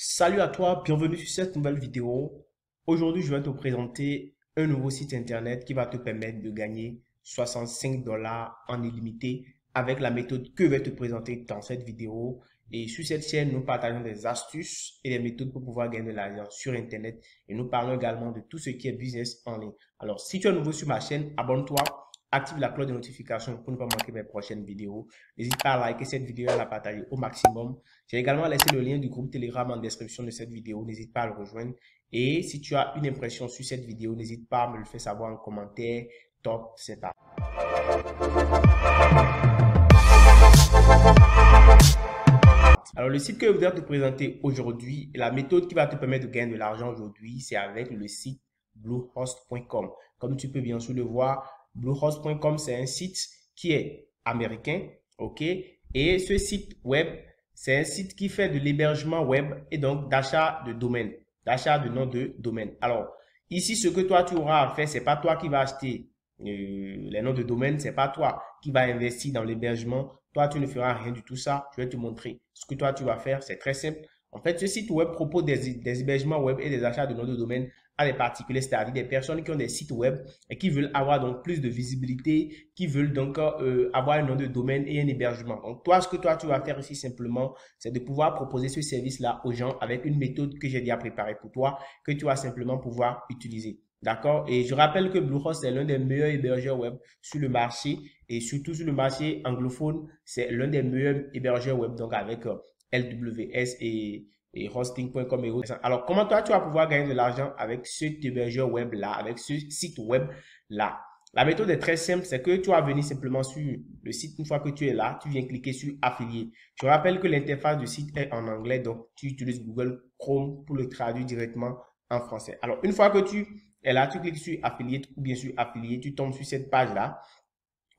Salut à toi, bienvenue sur cette nouvelle vidéo. Aujourd'hui, je vais te présenter un nouveau site internet qui va te permettre de gagner 65 dollars en illimité avec la méthode que je vais te présenter dans cette vidéo. Et sur cette chaîne, nous partageons des astuces et des méthodes pour pouvoir gagner de l'argent sur internet. Et nous parlons également de tout ce qui est business en ligne. Alors, si tu es nouveau sur ma chaîne, abonne-toi. Active la cloche de notification pour ne pas manquer mes prochaines vidéos. N'hésite pas à liker cette vidéo et à la partager au maximum. J'ai également laissé le lien du groupe Telegram en description de cette vidéo. N'hésite pas à le rejoindre. Et si tu as une impression sur cette vidéo, n'hésite pas à me le faire savoir en commentaire. Top, c'est parti. Alors, le site que je voudrais te présenter aujourd'hui, la méthode qui va te permettre de gagner de l'argent aujourd'hui, c'est avec le site bluehost.com. Comme tu peux bien sûr le voir, bluehost.com, c'est un site qui est américain, ok? Et ce site web, c'est un site qui fait de l'hébergement web et donc d'achat de domaine, d'achat de nom de domaine. Alors, ici, ce que toi, tu auras à faire, c'est pas toi qui vas acheter les noms de domaine, c'est pas toi qui vas investir dans l'hébergement. Toi, tu ne feras rien du tout ça. Je vais te montrer ce que toi, tu vas faire. C'est très simple. En fait, ce site web propose des hébergements web et des achats de noms de domaine à des particuliers, c'est-à-dire des personnes qui ont des sites web et qui veulent avoir donc plus de visibilité, qui veulent donc avoir un nom de domaine et un hébergement. Donc, toi, ce que toi, tu vas faire ici simplement, c'est de pouvoir proposer ce service-là aux gens avec une méthode que j'ai déjà préparée pour toi, que tu vas simplement pouvoir utiliser. D'accord? Et je rappelle que Bluehost est l'un des meilleurs hébergeurs web sur le marché et surtout sur le marché anglophone, c'est l'un des meilleurs hébergeurs web donc avec LWS et hosting.com et autres. Alors, comment toi, tu vas pouvoir gagner de l'argent avec cet hébergeur web là, avec ce site web là? La méthode est très simple, c'est que tu vas venir simplement sur le site. Une fois que tu es là, tu viens cliquer sur affilié. Je rappelle que l'interface du site est en anglais, donc tu utilises Google Chrome pour le traduire directement en français. Alors, une fois que tu es là, tu cliques sur affilié ou bien sur affilié, tu tombes sur cette page là.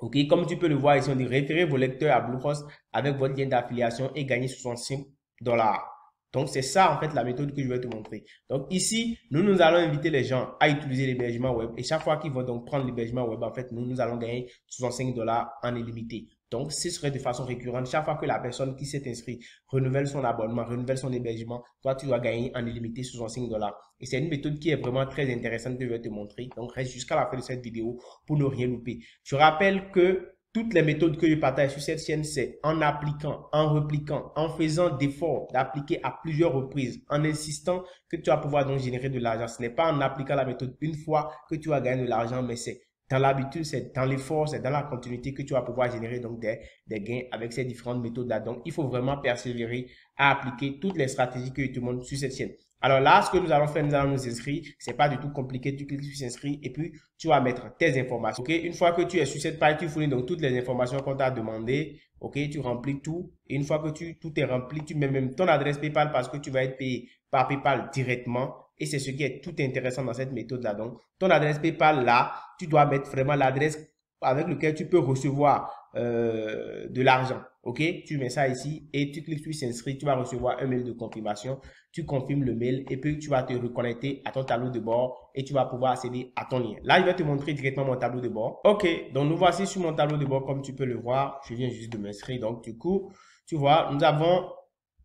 Ok, comme tu peux le voir ici, on dit référer vos lecteurs à Bluehost avec votre lien d'affiliation et gagner 65 dollars. Donc, c'est ça, en fait, la méthode que je vais te montrer. Donc, ici, nous allons inviter les gens à utiliser l'hébergement web. Et chaque fois qu'ils vont donc prendre l'hébergement web, en fait, nous allons gagner 65 dollars en illimité. Donc, ce serait de façon récurrente. Chaque fois que la personne qui s'est inscrite renouvelle son abonnement, renouvelle son hébergement, toi, tu dois gagner en illimité 65 dollars. Et c'est une méthode qui est vraiment très intéressante que je vais te montrer. Donc, reste jusqu'à la fin de cette vidéo pour ne rien louper. Je rappelle que toutes les méthodes que je partage sur cette chaîne, c'est en appliquant, en repliquant, en faisant d'efforts d'appliquer à plusieurs reprises, en insistant que tu vas pouvoir donc générer de l'argent. Ce n'est pas en appliquant la méthode une fois que tu vas gagner de l'argent, mais c'est dans l'habitude, c'est dans l'effort, c'est dans la continuité que tu vas pouvoir générer donc des gains avec ces différentes méthodes-là. Donc, il faut vraiment persévérer à appliquer toutes les stratégies que je te montre sur cette chaîne. Alors là, ce que nous allons faire, nous allons nous inscrire. C'est pas du tout compliqué. Tu cliques sur s'inscrire et puis tu vas mettre tes informations. Ok, une fois que tu es sur cette page, tu fournis donc toutes les informations qu'on t'a demandé. Ok, tu remplis tout. Et une fois que tout est rempli, tu mets même ton adresse PayPal parce que tu vas être payé par PayPal directement. Et c'est ce qui est tout intéressant dans cette méthode-là. Donc, ton adresse PayPal là, tu dois mettre vraiment l'adresse avec laquelle tu peux recevoir de l'argent. Ok, tu mets ça ici et tu cliques sur s'inscrire. Tu vas recevoir un mail de confirmation. Tu confirmes le mail et puis tu vas te reconnecter à ton tableau de bord et tu vas pouvoir accéder à ton lien. Là, je vais te montrer directement mon tableau de bord. Ok, donc nous voici sur mon tableau de bord comme tu peux le voir. Je viens juste de m'inscrire. Donc, du coup, tu vois, nous avons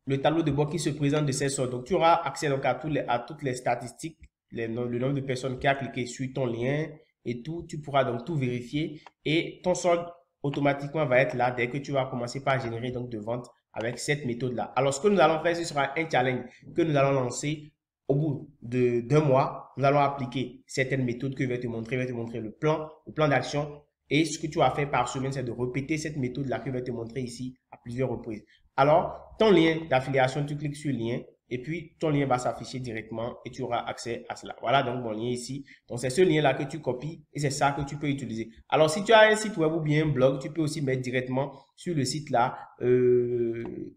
le tableau de bord qui se présente de cette sorte. Donc, tu auras accès donc à toutes les statistiques, le nombre de personnes qui a cliqué sur ton lien et tout. Tu pourras donc tout vérifier et ton solde automatiquement va être là dès que tu vas commencer par générer donc de ventes avec cette méthode-là. Alors, ce que nous allons faire, ce sera un challenge que nous allons lancer au bout d'un mois. Nous allons appliquer certaines méthodes que je vais te montrer. Je vais te montrer le plan d'action. Et ce que tu vas faire par semaine, c'est de répéter cette méthode-là que je vais te montrer ici à plusieurs reprises. Alors, ton lien d'affiliation, tu cliques sur le lien et puis ton lien va s'afficher directement et tu auras accès à cela. Voilà donc mon lien ici. Donc, c'est ce lien-là que tu copies et c'est ça que tu peux utiliser. Alors, si tu as un site web ou bien un blog, tu peux aussi mettre directement sur le site-là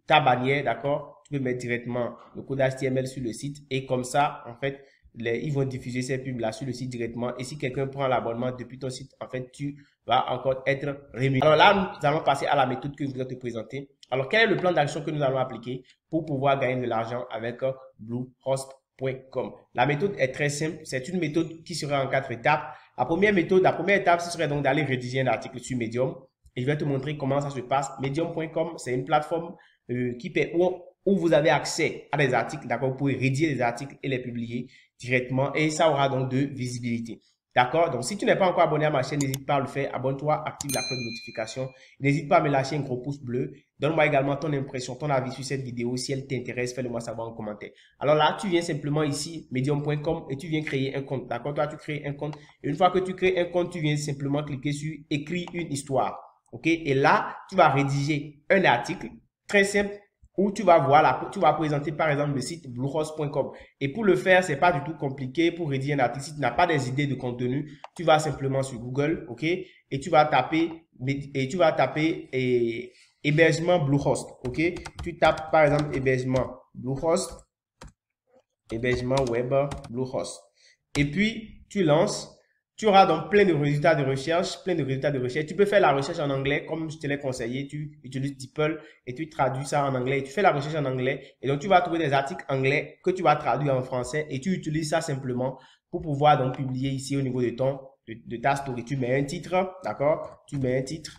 ta bannière, d'accord? Tu peux mettre directement le code HTML sur le site et comme ça, en fait, ils vont diffuser ces pubs-là sur le site directement. Et si quelqu'un prend l'abonnement depuis ton site, en fait, tu vas encore être rémunéré. Alors là, nous allons passer à la méthode que je voudrais te présenter. Alors, quel est le plan d'action que nous allons appliquer pour pouvoir gagner de l'argent avec bluehost.com? La méthode est très simple. C'est une méthode qui sera en 4 étapes. La première étape, ce serait donc d'aller rédiger un article sur Medium. Et je vais te montrer comment ça se passe. Medium.com, c'est une plateforme où vous avez accès à des articles, d'accord? Vous pouvez rédiger des articles et les publier directement et ça aura donc de visibilité. D'accord? Donc, si tu n'es pas encore abonné à ma chaîne, n'hésite pas à le faire. Abonne-toi, active la cloche de notification. N'hésite pas à me lâcher un gros pouce bleu. Donne-moi également ton impression, ton avis sur cette vidéo. Si elle t'intéresse, fais-le moi savoir en commentaire. Alors là, tu viens simplement ici, medium.com, et tu viens créer un compte. D'accord? Toi, tu crées un compte. Et une fois que tu crées un compte, tu viens simplement cliquer sur écrire une histoire. OK? Et là, tu vas rédiger un article très simple où tu vas voir, tu vas présenter par exemple le site bluehost.com. Et pour le faire, c'est pas du tout compliqué. Pour rédiger un article, si tu n'as pas des idées de contenu, tu vas simplement sur Google, ok, et tu vas taper hébergement Bluehost, ok. Tu tapes par exemple hébergement Bluehost, hébergement web Bluehost, et puis tu lances. Tu auras donc plein de résultats de recherche, Tu peux faire la recherche en anglais, comme je te l'ai conseillé. Tu utilises DeepL et tu traduis ça en anglais. Tu fais la recherche en anglais et donc tu vas trouver des articles anglais que tu vas traduire en français et tu utilises ça simplement pour pouvoir donc publier ici au niveau de ta story. Tu mets un titre, d'accord? Tu mets un titre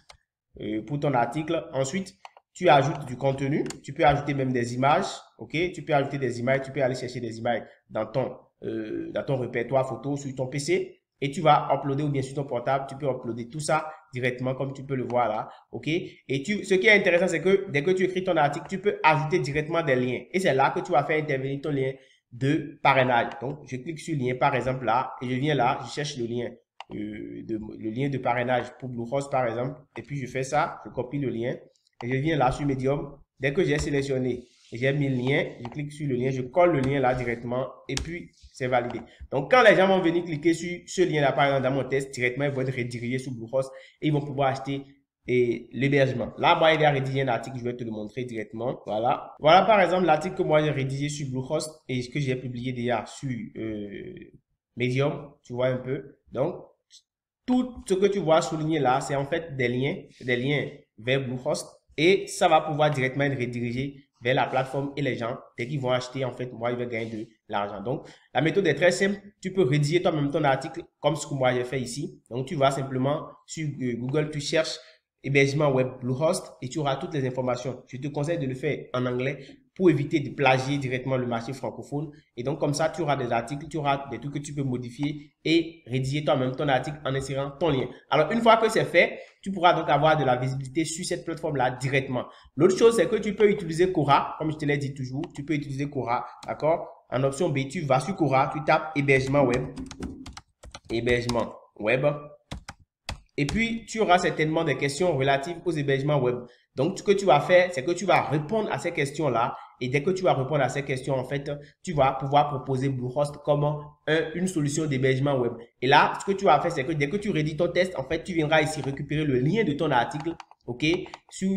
pour ton article. Ensuite, tu ajoutes du contenu. Tu peux ajouter même des images, ok? Tu peux ajouter des images. Tu peux aller chercher des images dans ton répertoire photo sur ton PC. Et tu vas uploader ou bien sur ton portable, tu peux uploader tout ça directement comme tu peux le voir là, ok? Et ce qui est intéressant, c'est que dès que tu écris ton article, tu peux ajouter directement des liens. Et c'est là que tu vas faire intervenir ton lien de parrainage. Donc, je clique sur lien par exemple là et je viens là, je cherche le lien de parrainage pour Bluehost par exemple. Et puis, je fais ça, je copie le lien et je viens là sur Medium. Dès que j'ai sélectionné et j'ai mis le lien, je clique sur le lien, je colle le lien là directement et puis c'est validé. Donc, quand les gens vont venir cliquer sur ce lien-là, par exemple, dans mon test, directement, ils vont être redirigés sur Bluehost et ils vont pouvoir acheter l'hébergement. Là, moi, il a rédigé un article, je vais te le montrer directement. Voilà. Voilà, par exemple, l'article que moi, j'ai rédigé sur Bluehost et ce que j'ai publié déjà sur Medium. Tu vois un peu. Donc, tout ce que tu vois souligné là, c'est en fait des liens vers Bluehost et ça va pouvoir directement être redirigé vers la plateforme et les gens, dès qu'ils vont acheter, en fait, moi, ils vont gagner de l'argent. Donc, la méthode est très simple. Tu peux rédiger toi-même ton article comme ce que moi, j'ai fait ici. Donc, tu vas simplement sur Google, tu cherches hébergement web Bluehost et tu auras toutes les informations. Je te conseille de le faire en anglais pour éviter de plagier directement le marché francophone. Et donc, comme ça, tu auras des articles, tu auras des trucs que tu peux modifier et rédiger toi-même ton article en insérant ton lien. Alors, une fois que c'est fait, tu pourras donc avoir de la visibilité sur cette plateforme-là directement. L'autre chose, c'est que tu peux utiliser Quora, comme je te l'ai dit toujours, tu peux utiliser Quora, d'accord? En option B, tu vas sur Quora, tu tapes hébergement web, et puis tu auras certainement des questions relatives aux hébergements web. Donc, ce que tu vas faire, c'est que tu vas répondre à ces questions-là. Et dès que tu vas répondre à ces questions, en fait, tu vas pouvoir proposer Bluehost comme une solution d'hébergement web. Et là, ce que tu vas faire, c'est que dès que tu rédiges ton test, en fait, tu viendras ici récupérer le lien de ton article, ok, sur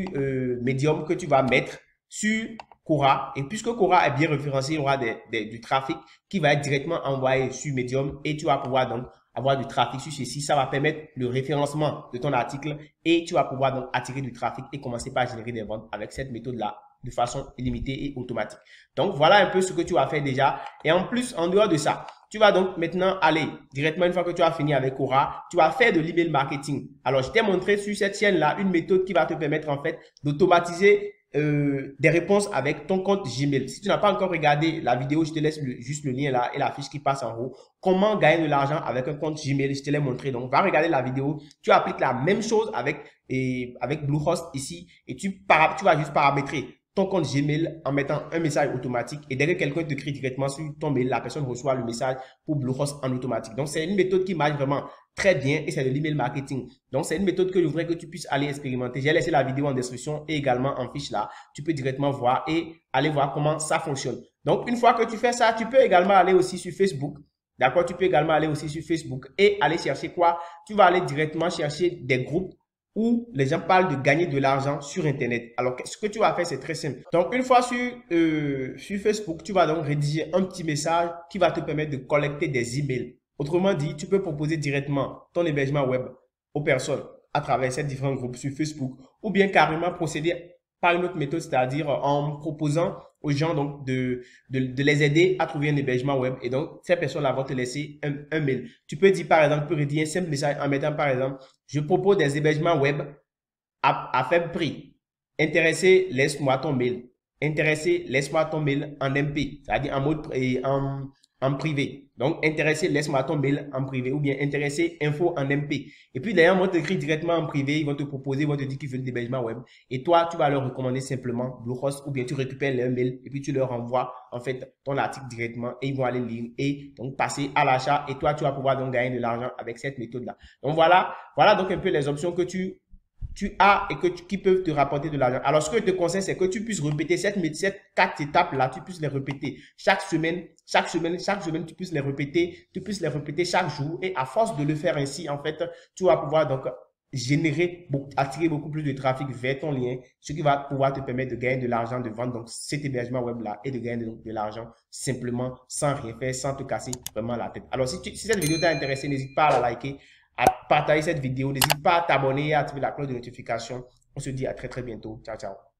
Medium que tu vas mettre sur Quora. Et puisque Quora est bien référencé, il y aura du trafic qui va être directement envoyé sur Medium et tu vas pouvoir donc avoir du trafic sur ceci. Ça va permettre le référencement de ton article et tu vas pouvoir donc attirer du trafic et commencer par générer des ventes avec cette méthode-là de façon illimitée et automatique. Donc, voilà un peu ce que tu vas faire déjà. Et en plus, en dehors de ça, tu vas donc maintenant aller directement, une fois que tu as fini avec Quora, tu vas faire de l'email marketing. Alors, je t'ai montré sur cette chaîne-là une méthode qui va te permettre en fait d'automatiser des réponses avec ton compte Gmail. Si tu n'as pas encore regardé la vidéo, je te laisse juste le lien là et la fiche qui passe en haut. Comment gagner de l'argent avec un compte Gmail, je te l'ai montré. Donc, va regarder la vidéo. Tu appliques la même chose avec Bluehost ici et tu vas juste paramétrer ton compte Gmail en mettant un message automatique et dès que quelqu'un te crie directement sur ton mail, la personne reçoit le message pour Bluehost en automatique. Donc, c'est une méthode qui marche vraiment très bien et c'est de l'email marketing. Donc, c'est une méthode que je voudrais que tu puisses aller expérimenter. J'ai laissé la vidéo en description et également en fiche là. Tu peux directement voir et aller voir comment ça fonctionne. Donc, une fois que tu fais ça, tu peux également aller aussi sur Facebook. D'accord? Tu peux également aller aussi sur Facebook et aller chercher quoi? Tu vas aller directement chercher des groupes où les gens parlent de gagner de l'argent sur Internet. Alors, ce que tu vas faire, c'est très simple. Donc, une fois sur Facebook, tu vas donc rédiger un petit message qui va te permettre de collecter des emails. Autrement dit, tu peux proposer directement ton hébergement web aux personnes à travers ces différents groupes sur Facebook ou bien carrément procéder par une autre méthode, c'est-à-dire en proposant aux gens donc de les aider à trouver un hébergement web. Et donc, ces personnes-là vont te laisser un mail. Tu peux dire, par exemple, tu peux rédiger un simple message en mettant, par exemple, je propose des hébergements web à faible prix. Intéressé, laisse-moi ton mail. Intéressé, laisse-moi ton mail en MP, c'est-à-dire en mode en privé. Donc, intéressé, laisse-moi ton mail en privé ou bien intéressé, info en MP. Et puis, d'ailleurs, on t'écrit directement en privé, ils vont te proposer, ils vont te dire qu'ils veulent l'hébergement web. Et toi, tu vas leur recommander simplement Bluehost ou bien tu récupères leur mail et puis tu leur envoies en fait ton article directement et ils vont aller lire et donc passer à l'achat et toi, tu vas pouvoir donc gagner de l'argent avec cette méthode-là. Donc, voilà donc un peu les options que tu as et qui peuvent te rapporter de l'argent. Alors, ce que je te conseille, c'est que tu puisses répéter ces 4 étapes-là, tu puisses les répéter chaque semaine, tu puisses les répéter, chaque jour. Et à force de le faire ainsi, en fait, tu vas pouvoir donc attirer beaucoup plus de trafic vers ton lien, ce qui va pouvoir te permettre de gagner de l'argent, de vendre donc cet hébergement web-là et de gagner de l'argent simplement sans rien faire, sans te casser vraiment la tête. Alors, si cette vidéo t'a intéressé, n'hésite pas à la liker, à partager cette vidéo. N'hésite pas à t'abonner et à activer la cloche de notification. On se dit à très bientôt. Ciao, ciao.